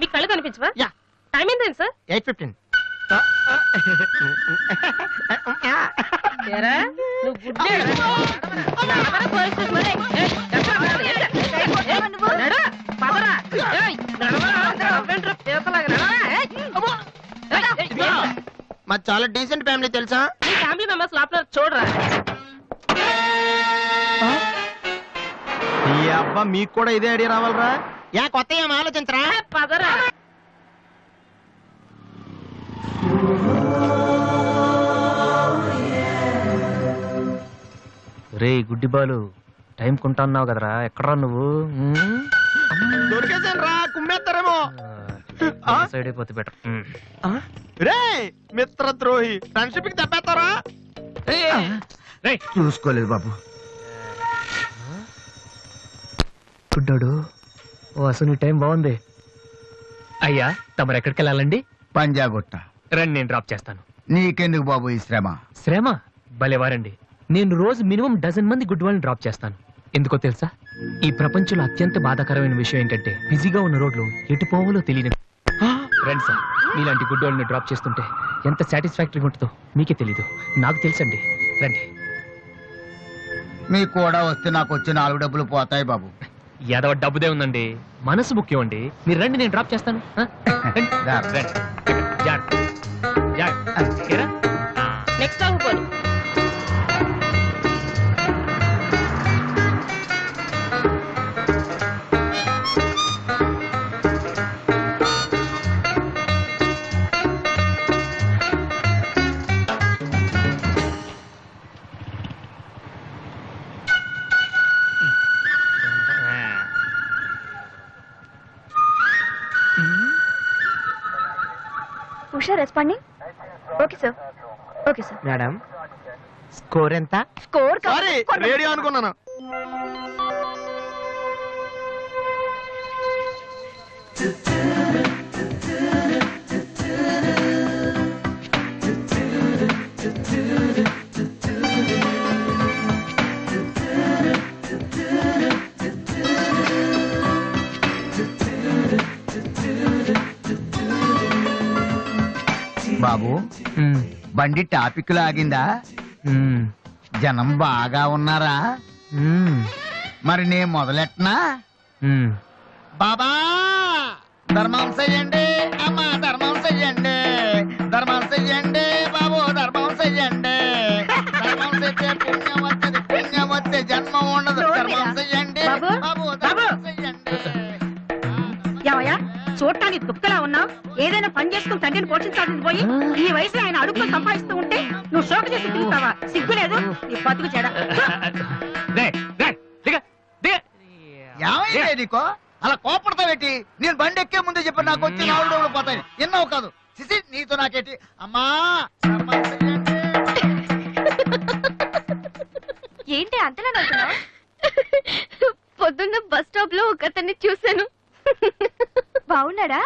మీ కళ్ళు కనిపించవా? టైం ఏంటండి సార్? 8:15. నువ్వు గుడ్డే పదరా. మా చాలా డీసెంట్ ఫ్యామిలీ తెలుసా? మీ ఫ్యామిలీ మెంబర్స్ లోపల చూడరా. ఈ అబ్బా మీకు కూడా ఇదే ఐడియా రావాలరా? యా కొత్త ఏం ఆలోచించరా? పదరా. రే గుడ్డి బాలు, టైం కొంటున్నావు కదరా, ఎక్కడరా నువ్వు? దొరికేసాను రా, కుమ్మేస్తారేమో. సైడ్ అయిపోతే బెటర్. రే మిత్రద్రోహి, ఫ్రెండ్షిప్ కి తప్పేస్తారా? చూసుకోలేదు బాబు. గుడ్డాడు, ఓ అసలు నీ టైం బాగుంది. అయ్యా తమరు ఎక్కడికి వెళ్ళాలండి? పంజాగుట్ట. రండి, నేను డ్రాప్ చేస్తాను. నీకెందుకు బాబు ఈ శ్రమ? శ్రమ భలేవారండి. నేను రోజు మినిమం డజన్ మంది గుడ్ వాళ్ళని డ్రాప్ చేస్తాను. ఎందుకో తెలుసా? ఈ ప్రపంచంలో అత్యంత బాధాకరమైన విషయం ఏంటంటే బిజీగా ఉన్న రోడ్లు ఎటు పోవాలో తెలియని. రండి సార్, మీలాంటి గుడ్ వాళ్ళని డ్రాప్ చేస్తుంటే ఎంత సాటిస్ఫాక్టరీగా ఉంటుందో మీకే తెలీదు, నాకు తెలుసండి. రండి. మీకు కూడా వస్తే నాకు వచ్చే 4 డబ్బులు పోతాయి బాబు. ఏదో డబ్బుదే ఉందండి, మనసు ముఖ్యం అండి. మీరు రండి, నేను డ్రాప్ చేస్తాను. నెక్స్ట్ టైం పోనీ. Usha responding. Okay sir, okay sir. Madam score ఎంత? స్కోర్ సారీ, రేడియో అనుకున్నాను. బాబు, బండి టాపిక్ లాగిందా? జనం బాగా ఉన్నారా? మరి నేను మొదలెట్టనా? బాబా ధర్మం చెయ్యండి, అమ్మ ధర్మం చెయ్యండి, ధర్మం చెయ్యండి బాబు, ధర్మం చెయ్యండి. ధర్మం చేస్తే పుణ్యం వస్తుంది, పుణ్యం వస్తే జన్మ ఉండదు. ధర్మం చెయ్యండి బాబు, ధర్మం చెయ్యండి. చూడటానికి దుఃఖలా ఉన్నావు. ఏదైనా పని చేసుకుని తండ్రిని పోషించాల్సింది పోయి ఈ వయసు ఆయన అడుగులు సంపాదిస్తూ ఉంటే నువ్వు షోక చేసి తిరుగుతావా? సిగ్గులేదు నీ బతుకు చెడ. ఏమైంది నీకో అలా కోపడతావేటి? నేను బండి ఎక్కే ముందే చెప్పి నాకు వచ్చి 4 డబ్బులు పోతాయి. ఎన్నో కాదు సిసి, నీతో నాకేటి? అమ్మా ఏంటి అంతలా నవ్వుతున్నావ్? పొద్దున్న బస్ స్టాప్ లో ఒక అతన్ని చూశాను. బాగున్నాడా?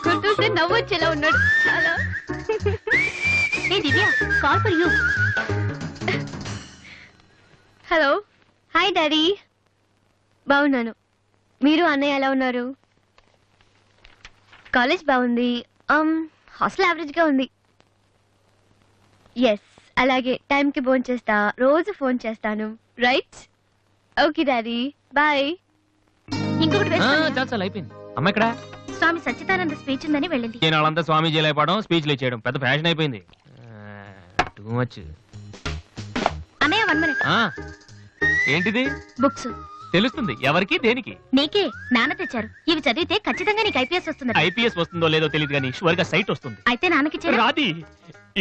గుర్తొస్తే నవ్వొచ్చేలా ఉన్నాడు చాలా. ఏ Divya, call for you. Hello, hi daddy. బాగున్నాను. మీరు అన్నయ్య ఎలా ఉన్నారు? కాలేజ్ బాగుంది. హాస్టల్ యావరేజ్ గా ఉంది. ఎస్, అలాగే టైంకి ఫోన్ చేస్తా, రోజు ఫోన్ చేస్తాను. రైట్? Okay daddy, bye. ఇంకొకటి చాలు అయిపోయింది. అమ్మ ఇక్కడ స్వామి సచ్చిదానంద స్పీచ్ ఉందని వెళ్ళింది. నేను వాళ్ళంతా స్వామీజీలు అయిపోవడం, స్పీచ్లు ఇచ్చేయడం పెద్ద ఫ్యాషన్ అయిపోయింది. Too much. అన్నయ్య 1 minute. ఏంటిది? బుక్స్. తెలుస్తుంది ఎవరికి, దేనికి? నీకే. నాన్న తెచ్చారు. ఇవి చదివితే ఖచ్చితంగా నీకు ఐపీఎస్ వస్తుంది. ఐపీఎస్ వస్తుందో లేదో తెలియదు కానీ షువర్ గా సైట్ వస్తుంది. అయితే నాన్నకి రాది.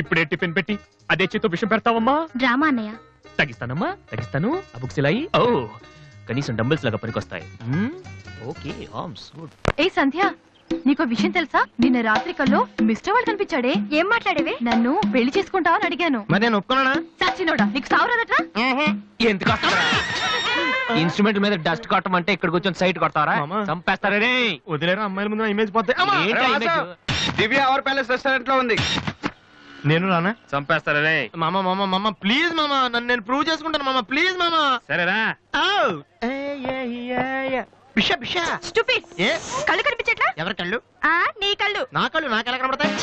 ఇప్పుడే టిఫిన్ పెట్టి అదే చేతో విషయం పెడతావమ్మా? డ్రామా అన్నయ్య. తగ్గిస్తానమ్మా, తగ్గిస్తాను. ఆ బుక్స్ ఇలా ఓ కనీసం డంబుల్స్ లాగా పనికొస్తాయి. Okay, arms good. ఏ సంధ్య, నీకో విషయం తెలుసా? నిన్న రాత్రి కల్లో మిస్టర్ వాడు కనిపించాడే. ఏం మాట్లాడేవే? నన్ను పెళ్లి చేసుకుంటావని అడిగాను. మరి నేను ఒప్పుకున్నానా? సచ్చినోడా, నీకు సావురాదట్రా? ఎందుకు ఇన్స్ట్రుమెంట్ మీద డస్ట్ కొట్టమంటే ఇక్కడ కూర్చొని సైట్ కొడతారా? చంపేస్తారే. వదిలేరా, అమ్మాయిల ముందు ఇమేజ్ పోతే. దివ్య అవర్ ప్యాలెస్ రెస్టారెంట్ లో ఉంది. నేను రానా? చంపేస్తారే. మామ మామ మామ ప్లీజ్ మామ, నన్ను నేను ప్రూవ్ చేసుకుంటాను మామ, ప్లీజ్ మామ. సరేరా. బిషా బిషా. స్టూపిడ్. కళ్ళు కనిపించట్లా? ఎవరి కళ్ళు? నీ కళ్ళు. నా కళ్ళు నాకు ఎలా కనబడతాయి?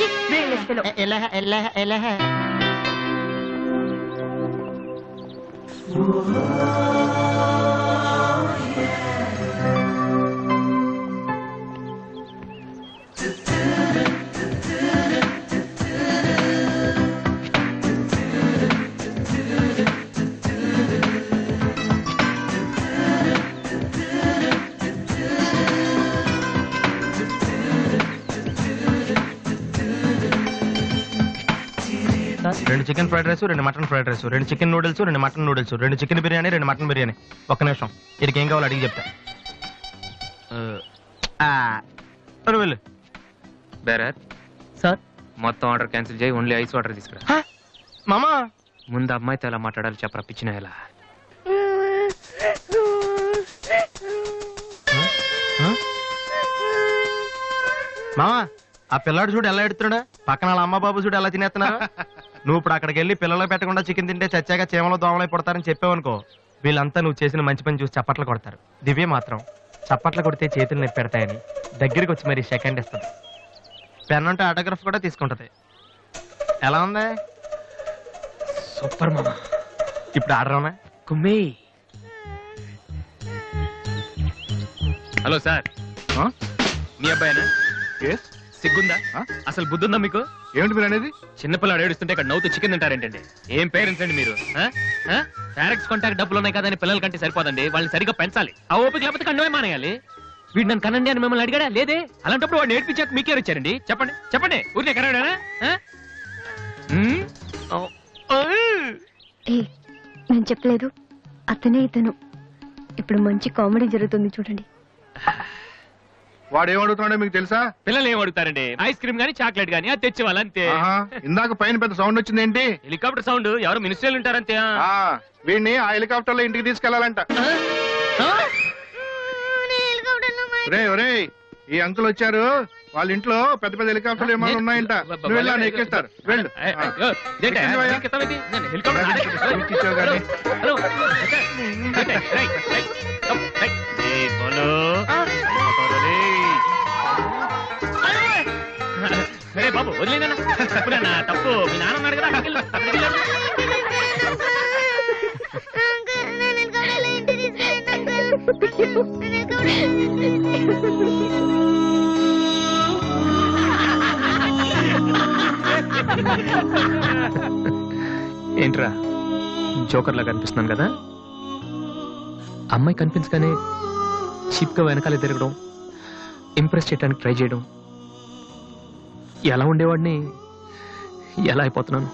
రెండు చికెన్ ఫ్రైడ్ రైస్, రెండు మటన్ ఫ్రైడ్ రైస్, రెండు చికెన్ నూడిల్స్, రెండు మటన్ నూడిల్స్, రెండు చికెన్ బిర్యానీ, రెండు మటన్ బిర్యానీ. ఒక్క నిమిషం, వీడికి ఏం కావాలో అడిగి చెప్తా. సరే వెళ్ళు. బేరర్ సార్, మొత్తం ఆర్డర్ క్యాన్సిల్ చేయి, ఓన్లీ ఐస్ వాటర్ తీసుకురా. మామా ముందు అమ్మాయితో ఎలా మాట్లాడాలి చెప్పరా పిచ్చిన ఎలా. మామా ఆ పిల్లాడు చూడు ఎలా ఎడుతున్నాడా, పక్కన వాళ్ళ అమ్మ బాబు చూడు ఎలా తినేస్తున్నా. నువ్వు ఇప్పుడు అక్కడికి వెళ్ళి పిల్లలు పెట్టకుండా చికెన్ తింటే చచ్చాక చీమలో దోమలై పడతారని చెప్పావనుకో, వీళ్ళంతా నువ్వు చేసిన మంచి పని చూసి చప్పట్లు కొడతారు. దివ్య మాత్రం చప్పట్లు కొడితే చేతులు నొప్పి పెడతాయని దగ్గరికి వచ్చి మరి సెకండ్ ఇస్తుంది. పెన్ అంటే ఆటోగ్రాఫ్ కూడా తీసుకుంటది. ఎలా ఉంది? సూపర్ మామా. ఇప్పుడు ఆర్డర్ అవునా? కుమ్మి. హలో సార్, మీ అబ్బాయినా? సిగ్గుందా? అసలు బుద్ధుందా మీకు? ఏమిటి మీరు అనేది? చిన్నపిల్లాడు ఏడుస్తుంటే ఇక్కడ నవ్వుతూ చికెన్ తింటారేంటండి? ఏం పేరెంట్స్ అండి మీరు? డైరెక్ట్ కాంటాక్ట్ డబ్బులు ఉన్నాయి కదా అని పిల్లల కంటే సరిపోదండి, వాళ్ళని సరిగ్గా పెంచాలి. ఆ ఓపిక లేకపోతే కండమే మానేయాలి. వీడు నన్ను కనండి అని మిమ్మల్ని అడిగాడా? లేదే. అలాంటప్పుడు వాడిని ఏడ్పించాక మీకే వచ్చారండి. చెప్పండి చెప్పండి, ఊరినే కనడానా? నేను చెప్పలేదు, అతనే ఇతను. ఇప్పుడు మంచి కామెడీ జరుగుతుంది చూడండి. వాడు ఏమడుగుతున్నాడో మీకు తెలుసా? పిల్లలు ఏం అడుగుతారండి? ఐస్ క్రీమ్ గానీ చాక్లెట్ గానీ అది తెచ్చేవాళ్ళు అంతే. ఇందాక పైన పెద్ద సౌండ్ వచ్చింది ఏంటి? Helicopter sound. ఎవరు మినిస్టర్లు ఉంటారంతే. వీడిని ఆ హెలికాప్టర్ లో ఇంటికి తీసుకెళ్లాలంట. ఒరే ఈ అంకుల్ వచ్చారు, వాళ్ళ ఇంట్లో పెద్ద పెద్ద హెలికాప్టర్లు ఏమైనా ఉన్నాయంట. నువ్వు వెళ్ళాను ఎక్కిస్తారు. వెళ్ళు. సరే బాబు వదిలేనా, తప్పు మీ నాన్న ఉన్నాడు కదా. ఏంట్రా జోకర్ లాగా కనిపిస్తున్నాను కదా? అమ్మాయి కనిపించగానే చీప్ గా వెనకాలే తిరగడం, ఇంప్రెస్ చేయడానికి ట్రై చేయడం, ఎలా ఉండేవాడిని ఎలా అయిపోతున్నాను.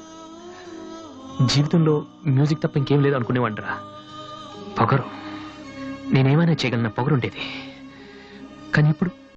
జీవితంలో మ్యూజిక్ తప్ప ఇంకేం లేదు అనుకునేవాడిరా. పొగరు, నేనేమైనా చేయగలన పొగరుండేది. కానీ ఇప్పుడు